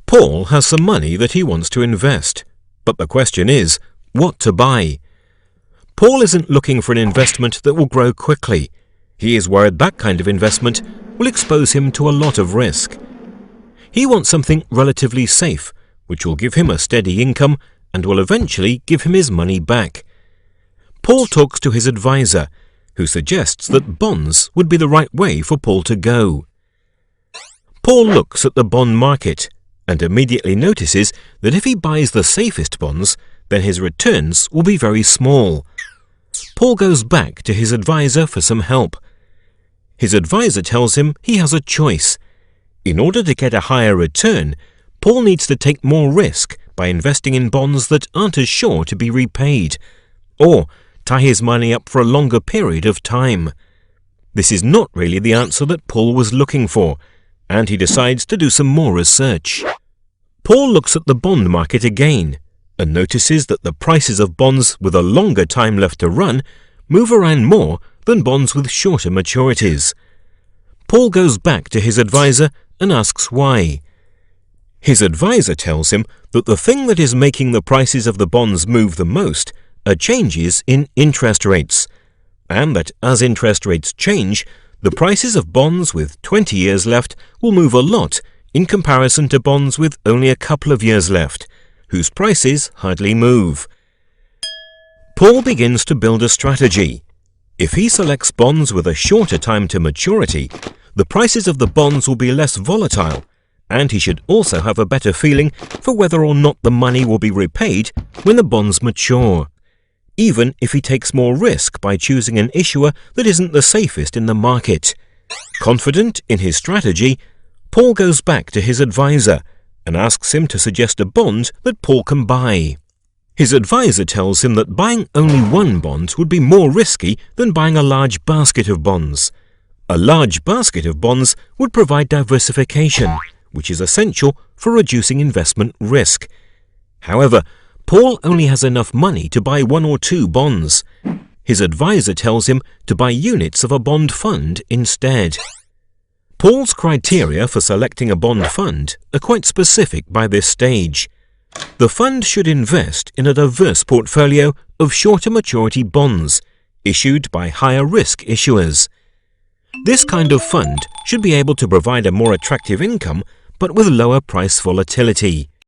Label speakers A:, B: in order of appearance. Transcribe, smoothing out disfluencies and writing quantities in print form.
A: Paul has some money that he wants to invest, but the question is, what to buy? Paul isn't looking for an investment that will grow quickly. He is worried that kind of investment will expose him to a lot of risk. He wants something relatively safe, which will give him a steady income and will eventually give him his money back. Paul talks to his advisor, who suggests that bonds would be the right way for Paul to go. Paul looks at the bond market and immediately notices that if he buys the safest bonds, then his returns will be very small. Paul goes back to his advisor for some help. His advisor tells him he has a choice. In order to get a higher return, Paul needs to take more risk by investing in bonds that aren't as sure to be repaid, or tie his money up for a longer period of time. This is not really the answer that Paul was looking for, and he decides to do some more research. Paul looks at the bond market again and notices that the prices of bonds with a longer time left to run move around more than bonds with shorter maturities. Paul goes back to his advisor and asks why. His advisor tells him that the thing that is making the prices of the bonds move the most are changes in interest rates, and that as interest rates change, the prices of bonds with 20 years left will move a lot in comparison to bonds with only a couple of years left, whose prices hardly move. Paul begins to build a strategy. If he selects bonds with a shorter time to maturity, the prices of the bonds will be less volatile, and he should also have a better feeling for whether or not the money will be repaid when the bonds mature, even if he takes more risk by choosing an issuer that isn't the safest in the market. Confident in his strategy, Paul goes back to his advisor and asks him to suggest a bond that Paul can buy. His advisor tells him that buying only one bond would be more risky than buying a large basket of bonds. A large basket of bonds would provide diversification, which is essential for reducing investment risk. However, Paul only has enough money to buy one or two bonds. His advisor tells him to buy units of a bond fund instead. Paul's criteria for selecting a bond fund are quite specific by this stage. The fund should invest in a diverse portfolio of shorter maturity bonds issued by higher risk issuers. This kind of fund should be able to provide a more attractive income but with lower price volatility.